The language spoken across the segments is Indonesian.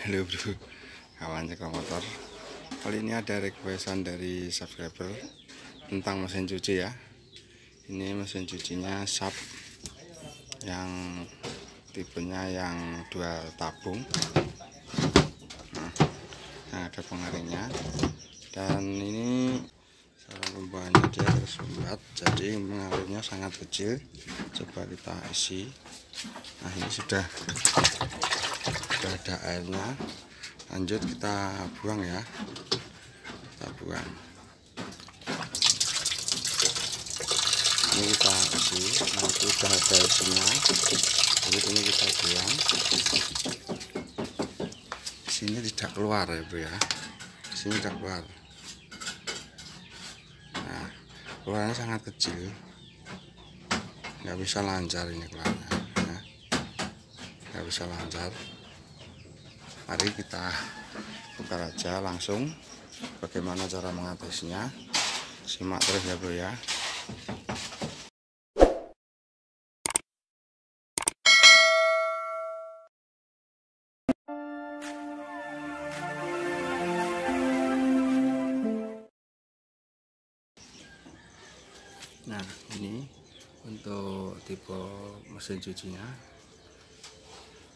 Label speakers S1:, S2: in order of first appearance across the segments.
S1: Halo bro, kawan cekal motor. Kali ini ada requestan dari subscriber tentang mesin cuci ya. Ini mesin cucinya sub yang tipenya yang dual tabung. Nah, ada pengaringnya. Dan ini cara pembuangannya dia tersumbat, jadi pengaringnya sangat kecil. Coba kita isi. Nah, ini sudah ada airnya. Lanjut kita buang ya, kita buang. Ini kita isi, nah itu sudah ada isinya. Jadi ini kita buang. Sini tidak keluar ya bro ya, sini tidak keluar. Nah, keluarnya sangat kecil, nggak bisa lancar ini keluarnya, nah, nggak bisa lancar. Mari kita buka aja langsung bagaimana cara mengatasinya. Simak terus ya bro ya. Nah, ini untuk tipe mesin cucinya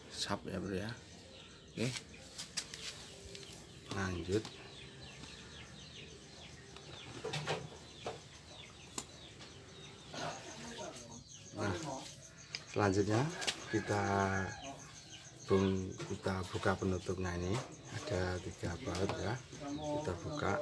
S1: sub ya bro ya. Oke, lanjut. Nah, selanjutnya kita buka penutupnya. Ini ada 3 baut ya, kita buka.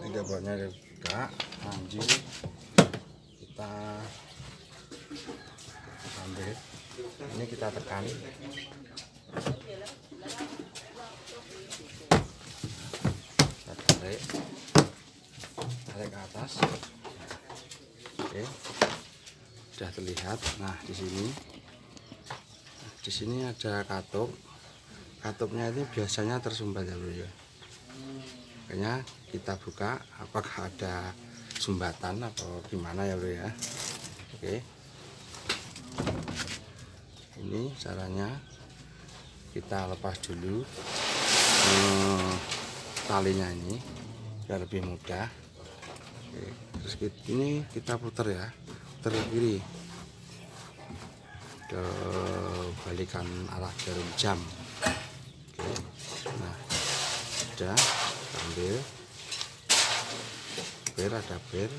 S1: Tiga bautnya dibuka, lanjut kita ambil. Ini kita tekan, kita tarik ke atas. Oke, sudah terlihat. Nah, di sini ada katup. Katupnya ini biasanya tersumbat ya bro ya. Makanya kita buka apakah ada sumbatan atau gimana ya bro ya. Oke, ini caranya. Kita lepas dulu talinya ini biar lebih mudah. Oke, terus ini kita putar ya, putar ke kiri, ke balikan arah jarum jam. Oke, nah sudah, ambil ada bir,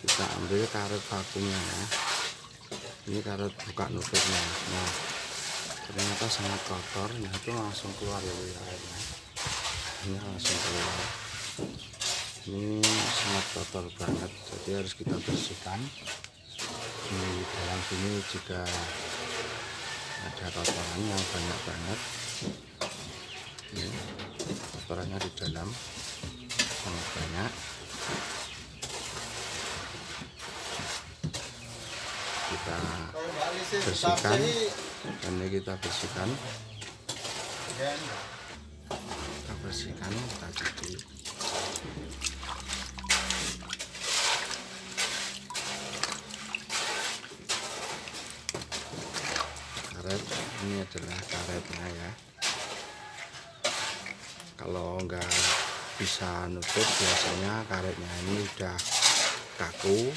S1: kita ambil karet vakumnya ya. Ini karet buka nutupnya. Nah, ternyata sangat kotor. Nah, itu langsung keluar ya airnya. Ini langsung keluar. Ini sangat kotor banget, jadi harus kita bersihkan. Di dalam sini juga ada kotoran yang banyak banget. Ini kotorannya di dalam sangat banyak. Kita bersihkan, dan ini kita bersihkan, kita cuci. Karet ini adalah karetnya ya. Kalau nggak bisa nutup, biasanya karetnya ini udah kaku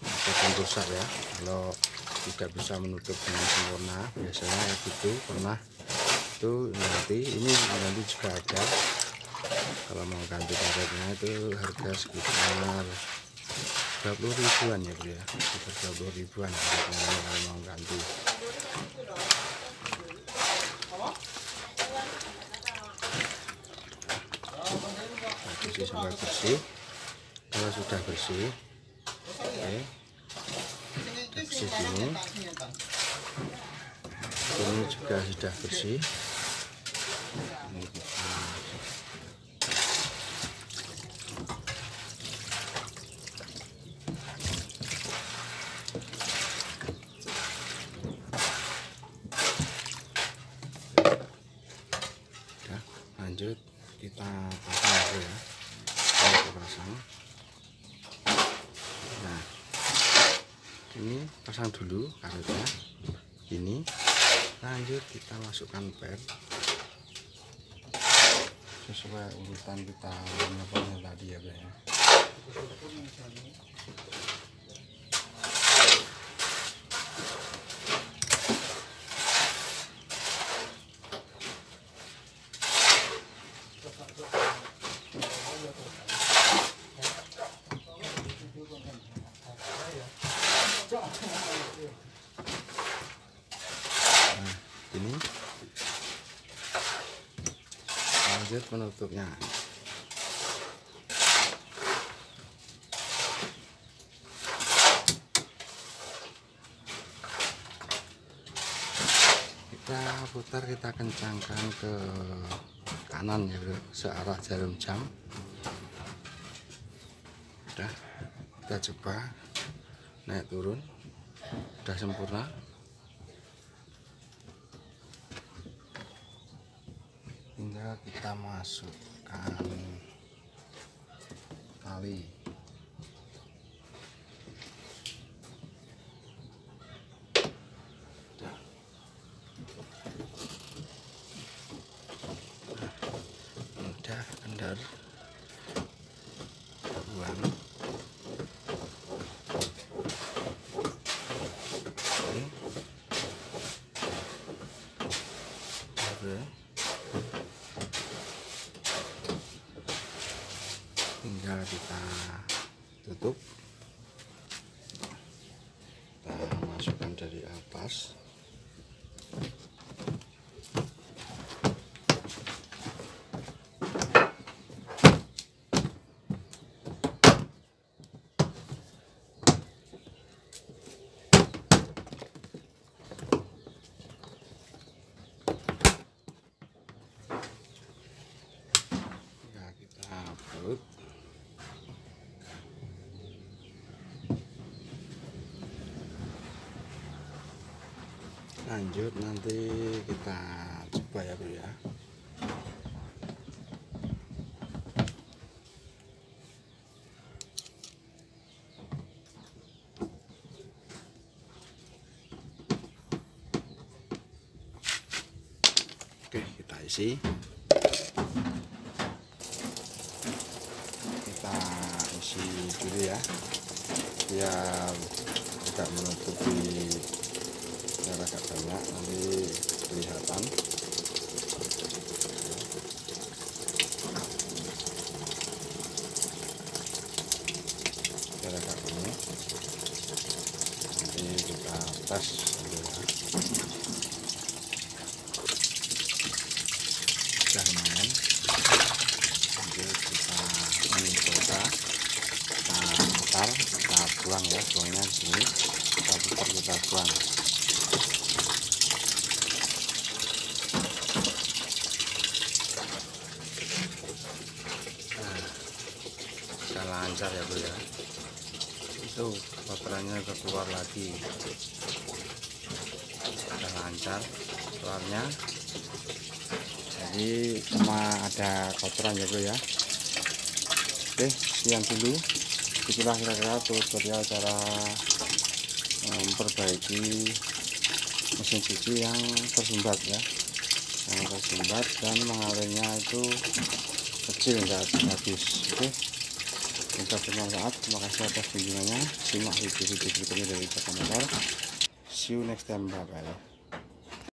S1: ataupun rusak ya. Kalau tidak bisa menutup dengan sempurna, biasanya gitu. Pernah itu nanti juga ada. Kalau mau ganti karetnya itu harga sekitar 20 ribuan ya bro ya, sekitar 20 ribuan kalau mau ganti. Cuci sampai bersih. Kalau sudah bersih, oke, bersih ini juga sudah bersih. Ini lanjut kita pasang dulu ya. Kita pasang. Nah, ini pasang dulu karetnya. Ini lanjut kita masukkan per sesuai urutan kita menyapanya tadi ya, Bro. Nah, ini lanjut penutupnya. Kita putar, kita kencangkan ke kanan ya, Bro, searah jarum jam. Udah, kita coba naik turun, udah sempurna. Tinggal kita masukkan tali. Udah kendar, buang. Tinggal kita tutup, kita masukkan dari atas. Ya, kita baut. Lanjut nanti kita coba ya, Bro ya. Oke, kita isi. Kita isi dulu ya, biar tidak menutupi biar agak banyak, nanti kelihatan. Biar agak banyak, nanti kita tes dulu ya. Sudah lumayan. Lanjut kita mencoba, kita putar, kita buang ya, buangnya di sini. Kita putar, kita buang. Sudah lancar ya, Bro ya. Itu kotorannya udah keluar lagi, sudah lancar keluarnya. Jadi cuma ada kotoran ya, Bro ya. Oke, sekian dulu. Itulah kira-kira tutorial cara memperbaiki mesin cuci yang tersumbat ya, yang tersumbat dan mengalirnya itu kecil, enggak habis. Oke, semoga bermanfaat. Terima kasih atas kunjungannya. Simak video-video berikutnya dari Cara Motor. See you next time, bye bye.